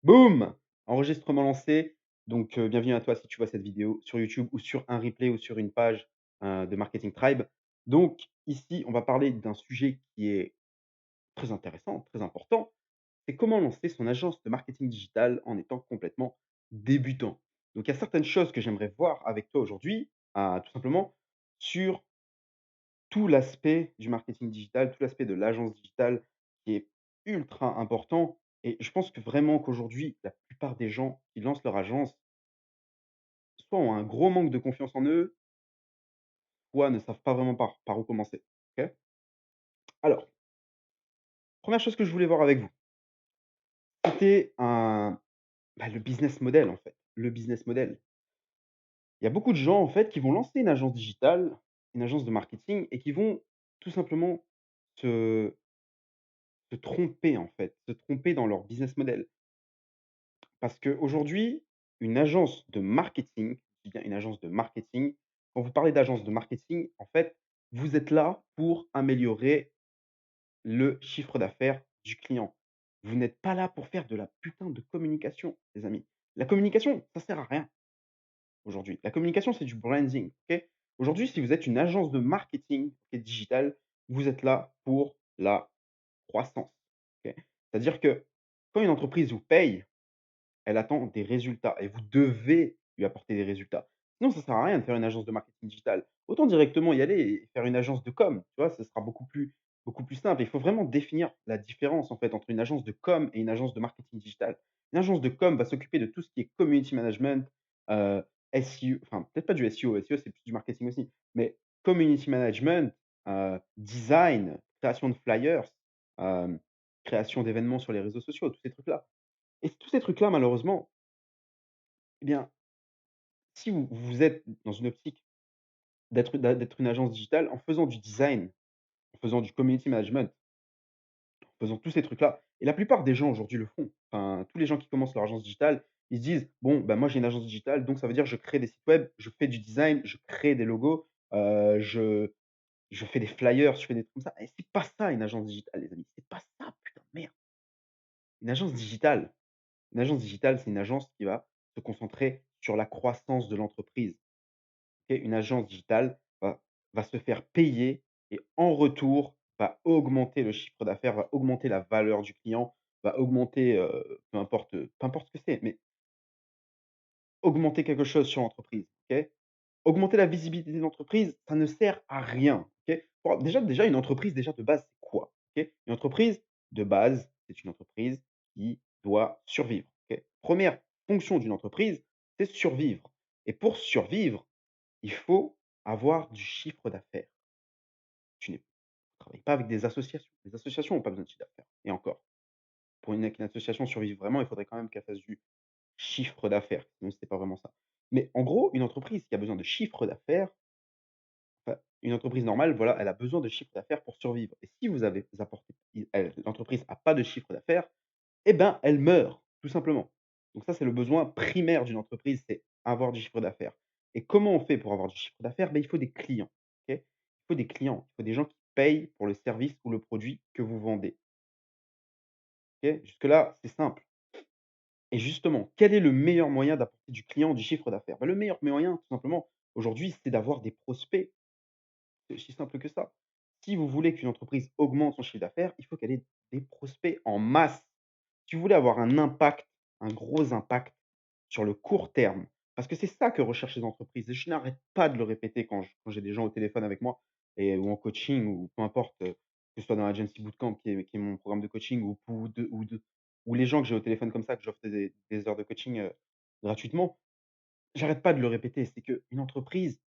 Boum! Enregistrement lancé. Donc, bienvenue à toi si tu vois cette vidéo sur YouTube ou sur un replay ou sur une page, de Marketing Tribe. Donc ici, on va parler d'un sujet qui est très intéressant, très important. C'est comment lancer son agence de marketing digital en étant complètement débutant. Donc il y a certaines choses que j'aimerais voir avec toi aujourd'hui, tout simplement sur tout l'aspect du marketing digital, tout l'aspect de l'agence digitale qui est ultra important et je pense que vraiment qu'aujourd'hui, la plupart des gens qui lancent leur agence, soit ont un gros manque de confiance en eux, soit ne savent pas vraiment par où commencer. OK? Alors, première chose que je voulais voir avec vous, c'était le business model, en fait. Le business model. Il y a beaucoup de gens, en fait, qui vont lancer une agence digitale, une agence de marketing et qui vont tout simplement se se tromper, en fait, se tromper dans leur business model. Parce qu'aujourd'hui, une agence de marketing, je dis bien une agence de marketing, quand vous parlez d'agence de marketing, en fait, vous êtes là pour améliorer le chiffre d'affaires du client. Vous n'êtes pas là pour faire de la putain de communication, les amis. La communication, ça sert à rien aujourd'hui. La communication, c'est du branding, OK? Aujourd'hui, si vous êtes une agence de marketing, OK, digital, vous êtes là pour la croissance, OK? C'est-à-dire que quand une entreprise vous paye, elle attend des résultats et vous devez lui apporter des résultats. Sinon, ça sert à rien de faire une agence de marketing digital. Autant directement y aller et faire une agence de com, tu vois? Ce sera beaucoup plus simple. Il faut vraiment définir la différence, en fait, entre une agence de com et une agence de marketing digital. Une agence de com va s'occuper de tout ce qui est community management, heu, SEO, enfin, peut-être pas du SEO, SEO, c'est plus du marketing aussi, mais community management, design, création de flyers, hem, création d'événements sur les réseaux sociaux, tous ces trucs-là. Et tous ces trucs-là, malheureusement, eh bien, si vous êtes dans une optique d'être une agence digitale, en faisant du design, en faisant du community management, en faisant tous ces trucs-là et la plupart des gens aujourd'hui le font. Enfin, tous les gens qui commencent leur agence digitale, ils se disent: «Bon, bah, moi j'ai une agence digitale, donc ça veut dire je crée des sites web, je fais du design, je crée des logos, je fais des flyers, je fais des trucs comme ça» et c'est pas ça une agence digitale, les amis, c'est pas ça, putain de merde. Une agence digitale une agence digitale, c'est une agence qui va se concentrer sur la croissance de l'entreprise. OK? Une agence digitale va se faire payer et en retour, va augmenter le chiffre d'affaires, va augmenter la valeur du client, va augmenter, peu importe ce que c'est, mais augmenter quelque chose sur l'entreprise, OK? Augmenter la visibilité de l'entreprise, ça ne sert à rien, OK? Bon, déjà une entreprise, déjà de base, c'est quoi? OK? Une entreprise, de base, c'est une entreprise qui doit survivre, OK? 1re fonction d'une entreprise, c'est survivre et pour survivre, il faut avoir du chiffre d'affaires. Tu ne travailles pas avec des associations. Les associations n'ont pas besoin de chiffre d'affaires et encore. Pour qu'une association survive vraiment, il faudrait quand même qu'elle fasse du chiffre d'affaires, sinon c'est pas vraiment ça. Mais en gros, une entreprise qui a besoin de chiffre d'affaires, enfin, une entreprise normale, voilà, elle a besoin de chiffre d'affaires pour survivre et si vous apportez l'entreprise a pas de chiffre d'affaires, eh ben, elle meurt, tout simplement. Donc ça, c'est le besoin primaire d'une entreprise, c'est avoir du chiffre d'affaires et comment on fait pour avoir du chiffre d'affaires? Ben il faut des clients, OK? Il faut des clients, il faut des gens qui payent pour le service ou le produit que vous vendez, OK? Jusque-là, c'est simple et justement, quel est le meilleur moyen d'apporter du client, du chiffre d'affaires? Bah, le meilleur moyen, tout simplement, aujourd'hui, c'est d'avoir des prospects. C'est aussi simple que ça. Si vous voulez qu'une entreprise augmente son chiffre d'affaires, il faut qu'elle ait des prospects en masse. Si vous voulez avoir un impact, un gros impact sur le court terme, parce que c'est ça que recherchent les entreprises et je n'arrête pas de le répéter quand j'ai des gens au téléphone avec moi ou en coaching ou peu importe, que ce soit dans l'Agency Bootcamp qui est mon programme de coaching ou les gens que j'ai au téléphone comme ça, que j'offre des heures de coaching, gratuitement. J'arrête pas de le répéter, c'est qu'une entreprise,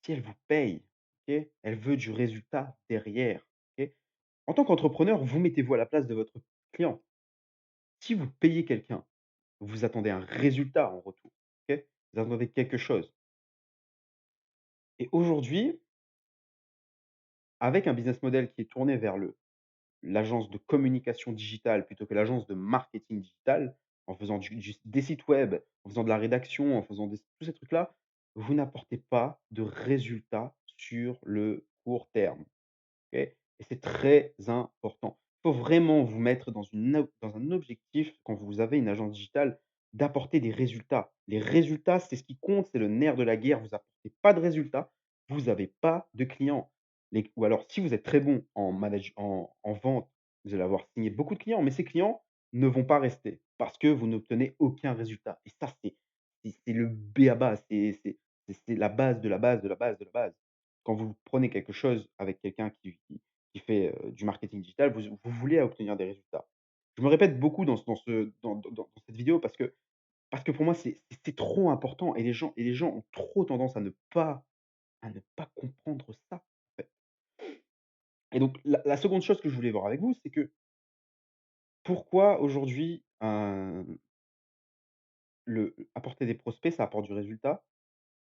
si elle vous paye, OK, elle veut du résultat derrière, OK? En tant qu'entrepreneur, vous mettez-vous à la place de votre client. Si vous payez quelqu'un, vous attendez un résultat en retour, OK? Vous attendez quelque chose et aujourd'hui, avec un business model qui est tourné vers le l'agence de communication digitale plutôt que l'agence de marketing digital, en faisant des sites web, en faisant de la rédaction, en faisant tous ces trucs-là, vous n'apportez pas de résultats sur le court terme, OK? Et c'est très important. faut vraiment vous mettre dans un objectif, quand vous avez une agence digitale, d'apporter des résultats. Les résultats, c'est ce qui compte, c'est le nerf de la guerre. Vous apportez pas de résultats, vous avez pas de clients. Les ou alors si vous êtes très bon en vente, vous allez avoir signé beaucoup de clients, mais ces clients ne vont pas rester parce que vous n'obtenez aucun résultat et ça, c'est le b.a-ba, c'est la base de la base de la base de la base. Quand vous prenez quelque chose avec quelqu'un qui fait, du marketing digital, vous voulez obtenir des résultats. Je me répète beaucoup dans cette vidéo parce que pour moi, c'est trop important et les gens ont trop tendance à ne pas comprendre ça, en fait. Et donc la seconde chose que je voulais voir avec vous, c'est que pourquoi aujourd'hui, le apporter des prospects, ça apporte du résultat?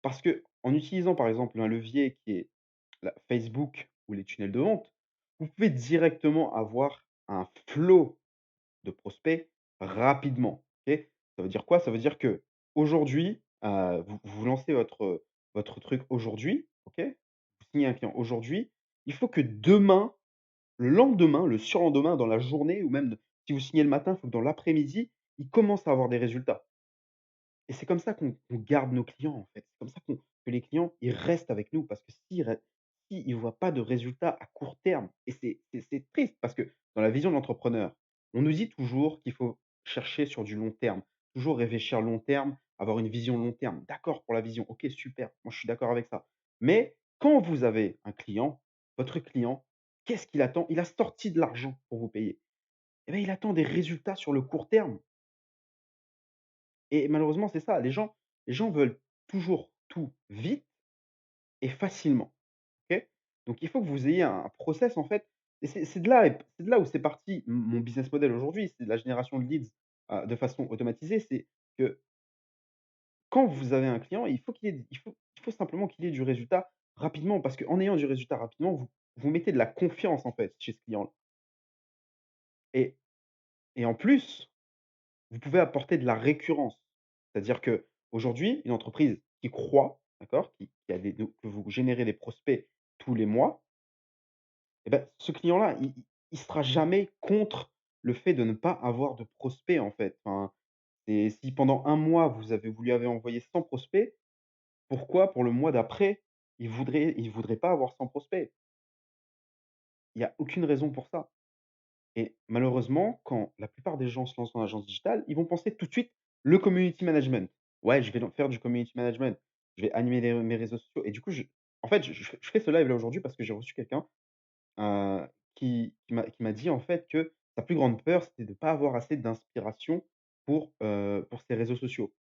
Parce qu'en utilisant, par exemple, un levier qui est la Facebook ou les tunnels de vente, vous pouvez directement avoir un flot de prospects rapidement, OK? Ça veut dire quoi? Ça veut dire qu'aujourd'hui, vous lancez votre truc aujourd'hui, OK? Vous signez un client aujourd'hui, il faut que demain, le lendemain, le surlendemain, dans la journée ou même si vous signez le matin, il faut que dans l'après-midi, il commence à avoir des résultats. Et c'est comme ça qu'on garde nos clients, en fait. C'est comme ça que les clients, ils restent avec nous parce que s'ils voient pas de résultats à court terme et c'est triste parce que dans la vision de l'entrepreneur, on nous dit toujours qu'il faut chercher sur du long terme, toujours réfléchir long terme, avoir une vision long terme. D'accord pour la vision, OK, super, moi je suis d'accord avec ça. Mais quand vous avez un client, votre client, qu'est-ce qu'il attend? Il a sorti de l'argent pour vous payer. Eh bien, il attend des résultats sur le court terme. Et malheureusement, c'est ça, les gens veulent toujours tout vite et facilement, OK? Donc il faut que vous ayez un process en fait et c'est de là où c'est parti mon business model aujourd'hui, c'est de la génération de leads, de façon automatisée. C'est que quand vous avez un client, il faut simplement qu'il ait du résultat rapidement parce qu'en ayant du résultat rapidement, vous mettez de la confiance en fait chez ce client-là et en plus, vous pouvez apporter de la récurrence. C'est-à-dire qu'aujourd'hui, une entreprise qui croît, d'accord, qui a des que vous générez des prospects tous les mois, et ben, ce client-là, il sera jamais contre le fait de ne pas avoir de prospects, en fait. Enfin, c'est si pendant un mois, vous lui avez envoyé 100 prospects, pourquoi pour le mois d'après, il voudrait pas avoir 100 prospects? Il y a aucune raison pour ça. Et malheureusement, quand la plupart des gens se lancent dans l'agence digitale, ils vont penser tout de suite le community management. Ouais, je vais donc faire du community management. Je vais animer mes réseaux sociaux. Et du coup, en fait, je fais ce live là aujourd'hui parce que j'ai reçu quelqu'un qui m'a dit en fait que sa plus grande peur, c'était de ne pas avoir assez d'inspiration pour ses réseaux sociaux,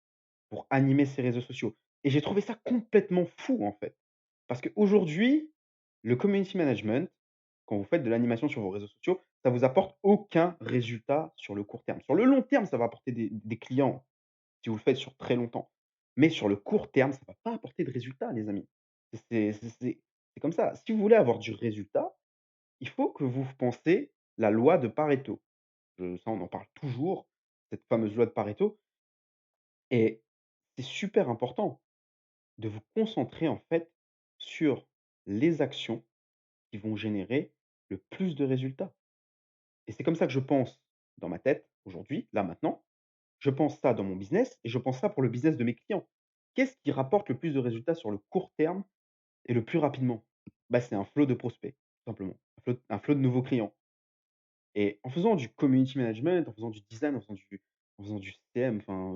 pour animer ses réseaux sociaux. Et j'ai trouvé ça complètement fou en fait. Parce qu'aujourd'hui, le community management, quand vous faites de l'animation sur vos réseaux sociaux, ça vous apporte aucun résultat sur le court terme. Sur le long terme, ça va apporter des clients si vous le faites sur très longtemps. Mais sur le court terme, ça ne va pas apporter de résultats, les amis. C'est comme ça. Si vous voulez avoir du résultat, il faut que vous pensez la loi de Pareto. Ça, on en parle toujours, cette fameuse loi de Pareto. Et c'est super important de vous concentrer en fait sur les actions qui vont générer le plus de résultats. Et c'est comme ça que je pense dans ma tête aujourd'hui, là maintenant. Je pense ça dans mon business et je pense ça pour le business de mes clients. Qu'est-ce qui rapporte le plus de résultats sur le court terme et le plus rapidement? Bah, c'est un flot de prospects, tout simplement. Un flot de nouveaux clients. Et en faisant du community management, en faisant du design, en faisant du CM, enfin,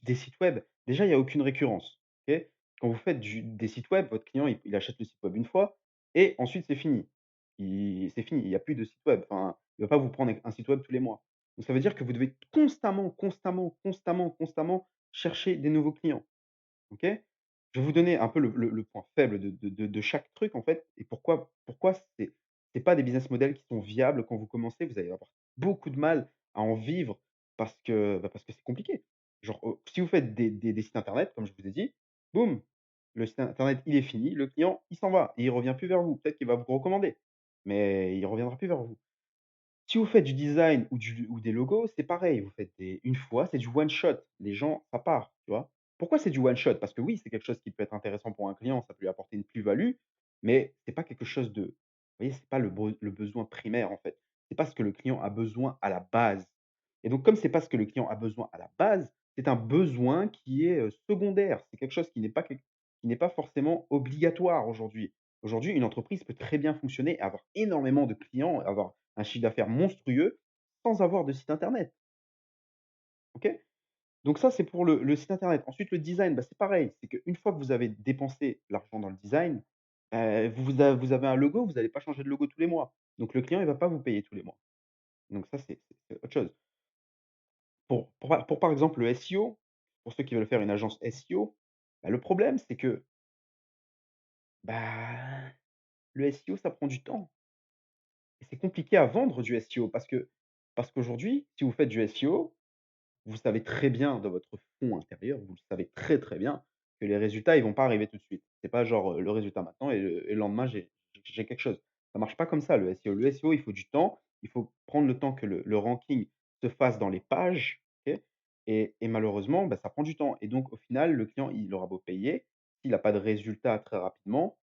des sites web, déjà, il y a aucune récurrence, OK? Quand vous faites des sites web, votre client, il achète le site web une fois et ensuite c'est fini. C'est fini, il y a plus de site web. Enfin, il va pas vous prendre un site web tous les mois. Donc ça veut dire que vous devez constamment, constamment, constamment, constamment chercher des nouveaux clients. OK? Je vais vous donner un peu le point faible de chaque truc, en fait, et pourquoi c'est pas des business models qui sont viables quand vous commencez. Vous allez avoir beaucoup de mal à en vivre parce que c'est compliqué. Genre, si vous faites des sites internet, comme je vous ai dit, boum, le site internet, il est fini, le client, il s'en va et il revient plus vers vous. Peut-être qu'il va vous recommander, mais il reviendra plus vers vous. Si vous faites du design ou des logos, c'est pareil, vous faites une fois, c'est du one shot. Les gens, ça part, tu vois? Pourquoi c'est du one shot? Parce que oui, c'est quelque chose qui peut être intéressant pour un client, ça peut lui apporter une plus-value, mais c'est pas quelque chose de vous voyez, c'est pas le besoin primaire, en fait. c'est pas ce que le client a besoin à la base. Et donc comme c'est pas ce que le client a besoin à la base, c'est un besoin qui est, secondaire. C'est quelque chose qui n'est pas forcément obligatoire aujourd'hui. Aujourd'hui, une entreprise peut très bien fonctionner, avoir énormément de clients, avoir un chiffre d'affaires monstrueux sans avoir de site internet, OK? Donc ça, c'est pour le site internet. Ensuite, le design, bah, c'est pareil. C'est qu'une fois que vous avez dépensé l'argent dans le design, vous avez un logo, vous n'allez pas changer de logo tous les mois. Donc le client, il va pas vous payer tous les mois. Donc ça, c'est autre chose. Pour par exemple le SEO, pour ceux qui veulent faire une agence SEO, bah, le problème, c'est que, bah, le SEO, ça prend du temps et c'est compliqué à vendre du SEO parce qu'aujourd'hui, si vous faites du SEO, vous savez très bien dans votre fond intérieur, vous le savez très, très bien que les résultats, ils vont pas arriver tout de suite. C'est pas genre, le résultat maintenant et le lendemain, j'ai quelque chose. Ça marche pas comme ça le SEO. Le SEO, il faut du temps, il faut prendre le temps que le ranking se fasse dans les pages, OK? Et malheureusement, bah, ça prend du temps et donc au final, le client, il aura beau payer, s'il a pas de résultat très rapidement,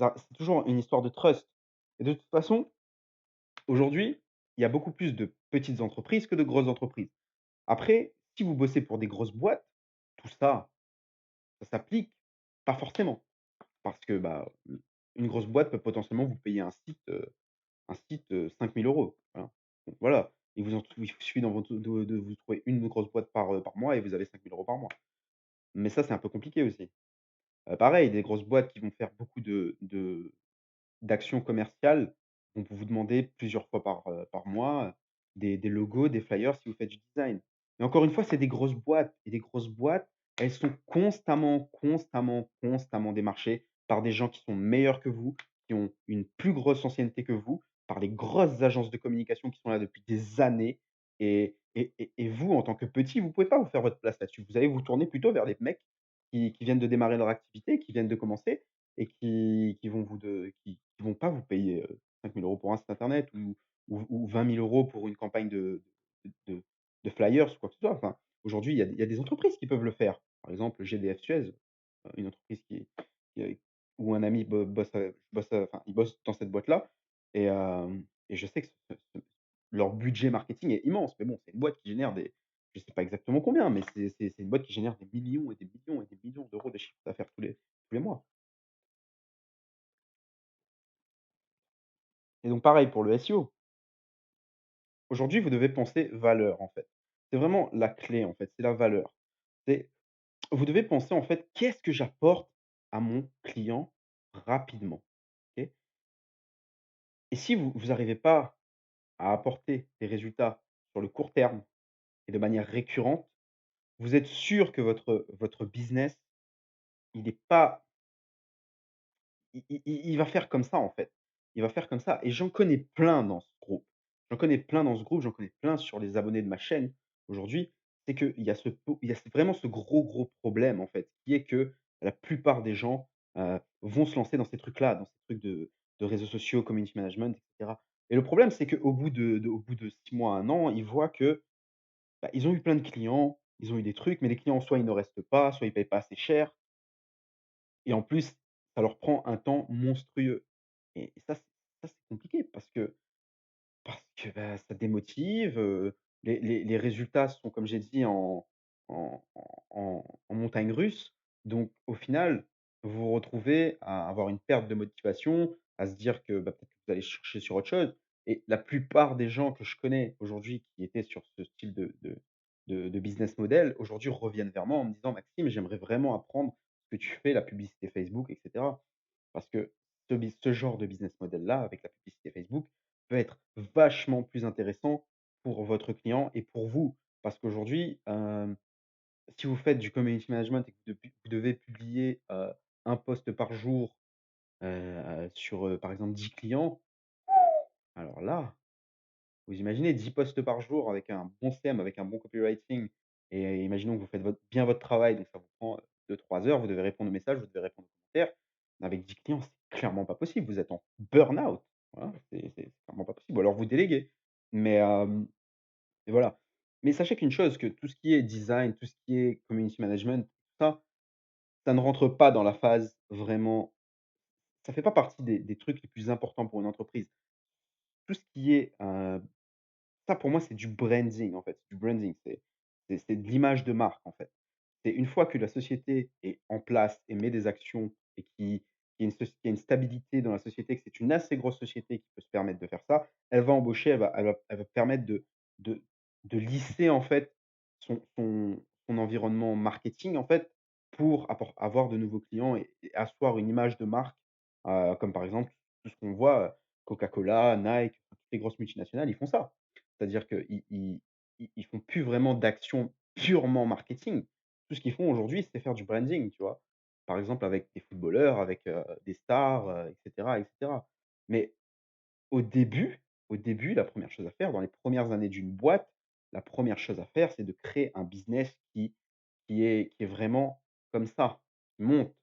ça c'est toujours une histoire de trust et de toute façon, aujourd'hui, il y a beaucoup plus de petites entreprises que de grosses entreprises. Après, si vous bossez pour des grosses boîtes, tout ça, ça s'applique pas forcément. Parce que, bah, une grosse boîte peut potentiellement vous payer un site, 5 000 €. Voilà. Donc voilà, il vous suffit de vous trouver une grosse boîte par mois et vous avez 5 000 € par mois. Mais ça, c'est un peu compliqué aussi. Pareil, des grosses boîtes qui vont faire beaucoup d'actions commerciales vont vous demander plusieurs fois par mois, des logos, des flyers si vous faites du design. Mais encore une fois, c'est des grosses boîtes et des grosses boîtes, elles sont constamment démarchées par des gens qui sont meilleurs que vous, qui ont une plus grosse ancienneté que vous, par les grosses agences de communication qui sont là depuis des années et vous, en tant que petit, vous pouvez pas vous faire votre place là-dessus. Vous allez vous tourner plutôt vers les mecs qui viennent de démarrer leur activité, qui viennent de commencer et qui vont pas vous payer, 5 000 € pour un site internet ou 20 000 € pour une campagne de de flyers ou quoi que ce soit. Enfin, aujourd'hui, il y a des entreprises qui peuvent le faire. Par exemple, GDF Suez, une entreprise qui où un ami enfin, il bosse dans cette boîte-là et je sais que leur budget marketing est immense. Mais bon, c'est une boîte qui génère des je sais pas exactement combien, mais c'est une boîte qui génère des millions et des millions et des millions d'euros de chiffre d'affaires tous les mois. Et donc pareil pour le SEO. Aujourd'hui, vous devez penser valeur, en fait. C'est vraiment la clé, en fait, c'est la valeur. C'est vous devez penser, en fait: «Qu'est-ce que j'apporte à mon client rapidement?» OK? Et si vous arrivez pas à apporter des résultats sur le court terme et de manière récurrente, vous êtes sûr que votre business, il est pas il va faire comme ça, en fait. Il va faire comme ça et j'en connais plein dans ce groupe. J'en connais plein dans ce groupe, j'en connais plein sur les abonnés de ma chaîne aujourd'hui. C'est qu'il y a vraiment ce gros problème, en fait, qui est que la plupart des gens, vont se lancer dans ces trucs-là, dans ces trucs de réseaux sociaux, community management et cetera. Et le problème, c'est qu'au bout de 6 mois, 1 an, ils voient que, bah, ils ont eu plein de clients, ils ont eu des trucs, mais les clients, soit ils ne restent pas, soit ils payent pas assez cher et en plus, ça leur prend un temps monstrueux et ça, c'est compliqué bah, ça démotive, les résultats sont, comme j'ai dit, en montagne russe. Donc au final, vous vous retrouvez à avoir une perte de motivation, à se dire que, bah, peut-être que vous allez chercher sur autre chose et la plupart des gens que je connais aujourd'hui qui étaient sur ce style de business model, aujourd'hui reviennent vers moi en me disant: «Maxime, j'aimerais vraiment apprendre ce que tu fais, la publicité Facebook et cetera». Parce que ce genre de business model-là, avec la publicité Facebook, peut être vachement plus intéressant pour votre client et pour vous. Parce qu'aujourd'hui, si vous faites du community management et que vous devez publier, 1 post par jour, sur, par exemple 10 clients, alors là, vous imaginez 10 posts par jour avec un bon CM, avec un bon copywriting et imaginons que vous faites bien votre travail, donc ça vous prend, 2-3 heures, vous devez répondre aux messages, vous devez répondre aux commentaires. Avec 10 clients, c'est clairement pas possible, vous êtes en burn-out. Voilà, c'est clairement pas possible ou alors vous déléguez. Mais, et voilà. Mais sachez qu'une chose, que tout ce qui est design, tout ce qui est community management, ça ne rentre pas dans la phase vraiment ça fait pas partie des trucs les plus importants pour une entreprise. tout ce qui est, ça pour moi, c'est du branding, en fait, c'est du branding, c'est de l'image de marque, en fait. C'est une fois que la société est en place et met des actions et qu'il y a une stabilité dans la société, que c'est une assez grosse société qui peut se permettre de faire ça, elle va embaucher, elle va permettre de de lisser, en fait, son environnement marketing, en fait, pour avoir de nouveaux clients et asseoir une image de marque, comme par exemple, tout ce qu'on voit, Coca-Cola, Nike, toutes les grosses multinationales, ils font ça. C'est-à-dire qu'ils font plus vraiment d'actions purement marketing. Tout ce qu'ils font aujourd'hui, c'est faire du branding, tu vois? Par exemple avec des footballeurs, avec, des stars, et cetera. Mais au début la première chose à faire, dans les premières années d'une boîte, la première chose à faire, c'est de créer un business qui est vraiment comme ça, qui monte.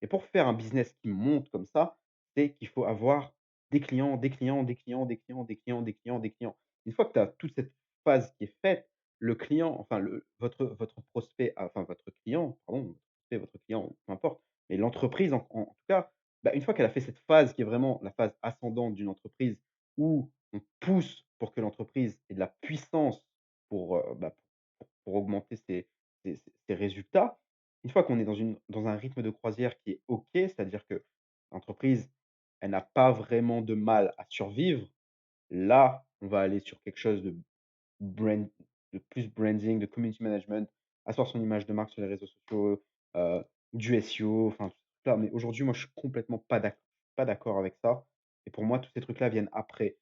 Et pour faire un business qui monte comme ça, c'est qu'il faut avoir des clients, des clients, des clients, des clients, des clients, des clients, des clients. Une fois que tu as toute cette phase qui est faite, le client, enfin votre prospect, enfin votre client, pardon, votre prospect, votre client, peu importe, mais l'entreprise en tout cas, bah, une fois qu'elle a fait cette phase qui est vraiment la phase ascendante d'une entreprise, où on pousse pour que l'entreprise ait de la puissance pour, pour augmenter ses résultats. Une fois qu'on est dans un rythme de croisière qui est OK, c'est-à-dire que l'entreprise, elle n'a pas vraiment de mal à survivre, là, on va aller sur quelque chose brand de plus branding, de community management, asseoir son image de marque sur les réseaux sociaux, heu, du SEO, enfin tout ça. Mais aujourd'hui, moi, je suis complètement pas d'accord avec ça et pour moi, tous ces trucs-là viennent après.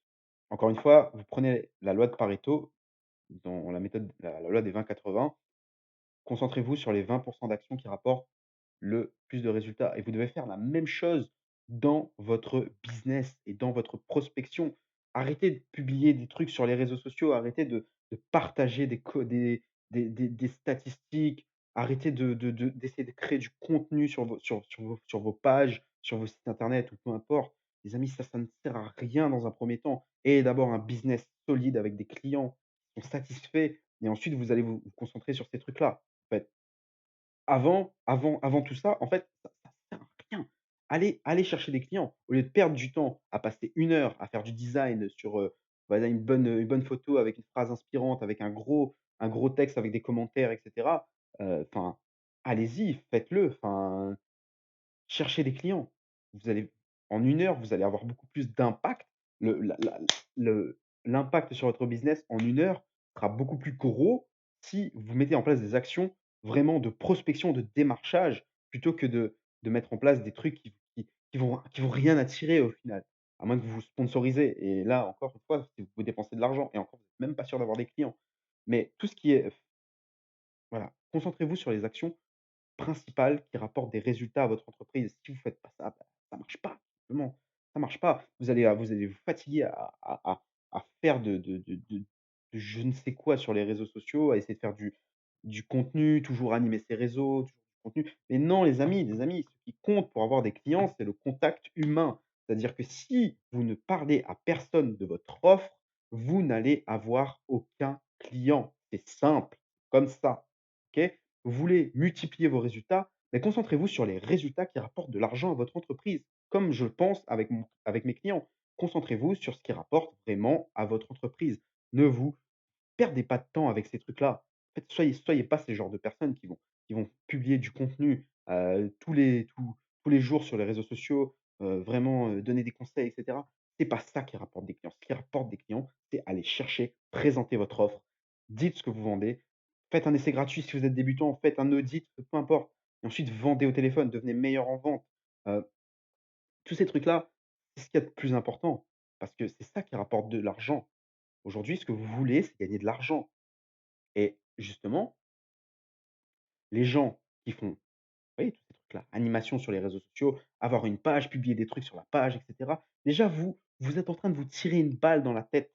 Encore une fois, vous prenez la loi de Pareto, dans la méthode la loi des 20-80. Concentrez-vous sur les 20 d'actions qui rapportent le plus de résultats et vous devez faire la même chose dans votre business et dans votre prospection. Arrêtez de publier des trucs sur les réseaux sociaux, arrêtez de partager des statistiques, arrêtez d'essayer de créer du contenu sur vos pages, sur vos sites internet ou peu importe. Les amis, ça ne sert à rien dans un premier temps. Ayez d'abord un business solide avec des clients qui sont satisfaits et ensuite vous allez vous concentrer sur ces trucs-là. En fait, avant tout ça, en fait, ça sert à rien. Allez chercher des clients. Au lieu de perdre du temps à passer 1 heure à faire du design sur, voilà une bonne photo avec une phrase inspirante, avec un gros texte avec des commentaires et cetera, enfin, allez-y, faites-le, enfin cherchez des clients. Vous allez en 1 heure, vous allez avoir beaucoup plus d'impact. Le l'impact sur votre business en 1 heure sera beaucoup plus gros si vous mettez en place des actions vraiment de prospection, de démarchage, plutôt que de mettre en place des trucs qui vont rien attirer au final. À moins que vous vous sponsorisez et là, encore une fois, si vous dépensez de l'argent et encore, vous êtes même pas sûr d'avoir des clients. Mais tout ce qui est voilà, concentrez-vous sur les actions principal qui rapporte des résultats à votre entreprise. Si vous faites pas ça, bah, ça marche pas, tout simplement. Ça marche pas. Vous allez vous fatiguer à faire de je ne sais quoi sur les réseaux sociaux, à essayer de faire du contenu, toujours animer ses réseaux, toujours du contenu. Mais non, les amis, ce qui compte pour avoir des clients, c'est le contact humain. C'est-à-dire que si vous ne parlez à personne de votre offre, vous n'allez avoir aucun client. C'est simple, comme ça. OK? Vous voulez multiplier vos résultats, mais concentrez-vous sur les résultats qui rapportent de l'argent à votre entreprise. Comme je pense avec mes clients. Concentrez-vous sur ce qui rapporte vraiment à votre entreprise. Ne vous perdez pas de temps avec ces trucs-là. En fait, soyez pas ces genres de personnes qui vont publier du contenu, tous les jours sur les réseaux sociaux, vraiment, donner des conseils et cetera. C'est pas ça qui rapporte des clients. Ce qui rapporte des clients, c'est aller chercher, présenter votre offre, dites ce que vous vendez, faites un essai gratuit si vous êtes débutant, faites un audit, peu importe et ensuite vendez au téléphone, devenez meilleur en vente. Heu, tous ces trucs-là, c'est ce qu'il y a de plus important parce que c'est ça qui rapporte de l'argent. Aujourd'hui, ce que vous voulez, c'est gagner de l'argent. Et justement, les gens qui font, vous voyez, tous ces trucs-là, animation sur les réseaux sociaux, avoir une page, publier des trucs sur la page, et cetera. Déjà, vous êtes en train de vous tirer une balle dans la tête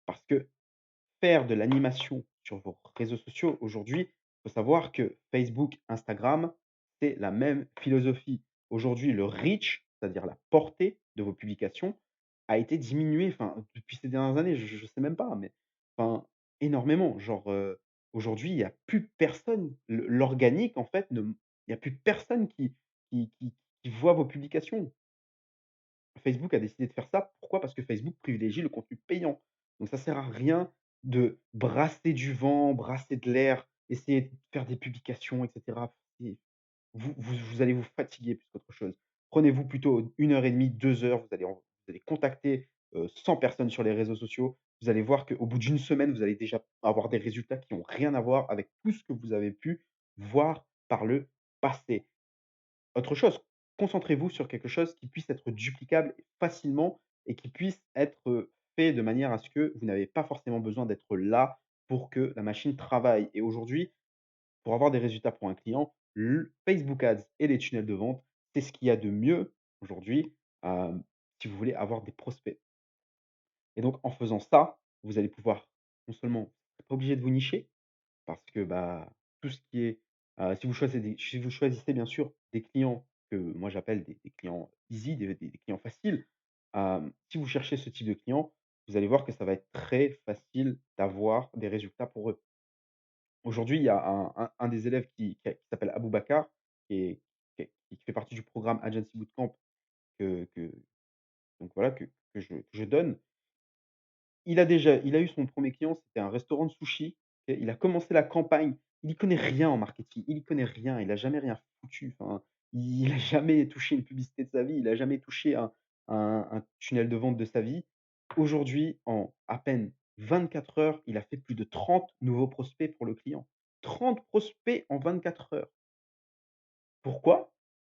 parce que faire de l'animation sur vos réseaux sociaux aujourd'hui, il faut savoir que Facebook, Instagram, c'est la même philosophie. Aujourd'hui, le reach, c'est-à-dire la portée de vos publications, a été diminué, enfin, depuis ces dernières années, je sais même pas, mais enfin, énormément. Genre, aujourd'hui, il y a plus personne, l'organique, en fait, ne il y a plus personne qui qui voit vos publications. Facebook a décidé de faire ça. Pourquoi? Parce que Facebook privilégie le contenu payant. Donc ça sert à rien de brasser du vent, brasser de l'air, essayer de faire des publications et cetera. C'est vous allez vous fatiguer plus qu'autre chose. Prenez-vous plutôt 1 heure et demie, 2 heures, vous allez contacter, 100 personnes sur les réseaux sociaux. Vous allez voir qu'au bout d'une semaine, vous allez déjà avoir des résultats qui ont rien à voir avec tout ce que vous avez pu voir par le passé. Autre chose, concentrez-vous sur quelque chose qui puisse être duplicable facilement et qui puisse être, fait de manière à ce que vous n'avez pas forcément besoin d'être là pour que la machine travaille. Et aujourd'hui, pour avoir des résultats pour un client, le Facebook Ads et les tunnels de vente, c'est ce qu'il y a de mieux aujourd'hui, si vous voulez avoir des prospects. Et donc en faisant ça, vous allez pouvoir non seulement vous êtes pas obligé de vous nicher, parce que, bah, tout ce qui est, si vous choisissez bien sûr des clients que moi j'appelle des clients easy, des clients faciles, si vous cherchez ce type de client, vous allez voir que ça va être très facile d'avoir des résultats pour eux. Aujourd'hui, il y a un des élèves qui s'appelle Aboubacar, qui fait partie du programme Agency Bootcamp que donc voilà, que je donne. Il a eu son premier client, c'était un restaurant de sushi et il a commencé la campagne. Il y connaît rien en marketing, il y connaît rien, il a jamais rien foutu, enfin, il a jamais touché une publicité de sa vie, il a jamais touché un tunnel de vente de sa vie. Aujourd'hui, en à peine 24 heures, il a fait plus de 30 nouveaux prospects pour le client. 30 prospects en 24 heures. Pourquoi?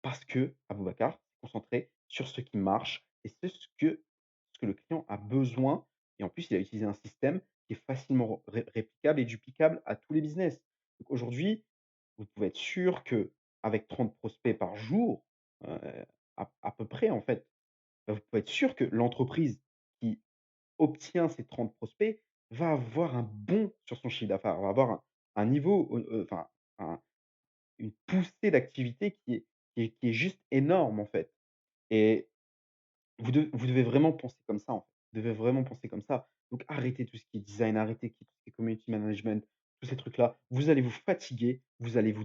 Parce qu'Aboubacar s'est concentré sur ce qui marche et c'est ce que le client a besoin et en plus, il a utilisé un système qui est facilement réplicable et duplicable à tous les business. Donc aujourd'hui, vous pouvez être sûr qu'avec 30 prospects par jour, heu, à peu près en fait, bah, vous pouvez être sûr que l'entreprise qui obtient ces 30 prospects va avoir un bond sur son chiffre d'affaires, va avoir un niveau, enfin un une poussée d'activité qui est juste énorme, en fait. Et vous devez vraiment penser comme ça, en fait. Vous devez vraiment penser comme ça. Donc arrêtez tout ce qui est design, arrêtez tout ce qui est community management, tous ces trucs-là. Vous allez vous fatiguer, vous allez vous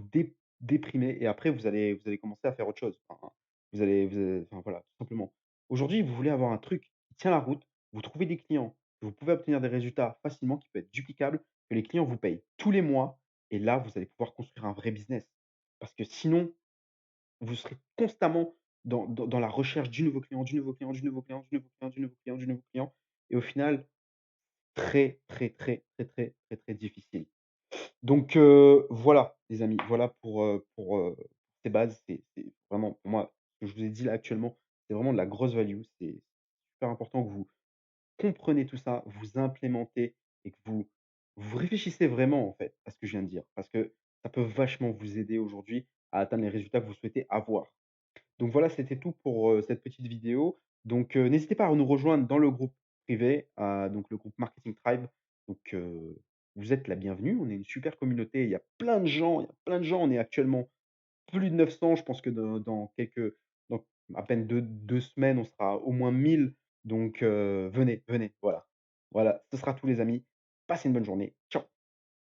déprimer et après vous allez commencer à faire autre chose. Enfin, enfin voilà, tout simplement. Aujourd'hui, vous voulez avoir un truc qui tient la route, vous trouvez des clients, que vous pouvez obtenir des résultats facilement, qui peut être duplicable, que les clients vous payent tous les mois et là, vous allez pouvoir construire un vrai business. Parce que sinon, vous serez constamment dans la recherche du nouveau client, du nouveau client, du nouveau client, du nouveau client, du nouveau client, du nouveau client et au final, très, très, très, très, très, très, très difficile. Donc voilà les amis, voilà pour ces bases. C'est vraiment pour moi, ce que je vous ai dit là actuellement, c'est vraiment de la grosse value. C'est super important que vous compreniez tout ça, vous implémentez et que vous réfléchissez vraiment en fait à ce que je viens de dire. Parce que ça peut vachement vous aider aujourd'hui à atteindre les résultats que vous souhaitez avoir. Donc voilà, c'était tout pour, cette petite vidéo. Donc, n'hésitez pas à nous rejoindre dans le groupe privé, donc le groupe Marketing Tribe. Donc, vous êtes la bienvenue. On est une super communauté. Il y a plein de gens. On est actuellement plus de 900. Je pense que dans à peine deux semaines, on sera au moins 1000. Donc, venez, venez, voilà. Voilà, ce sera tout les amis. Passez une bonne journée. Ciao.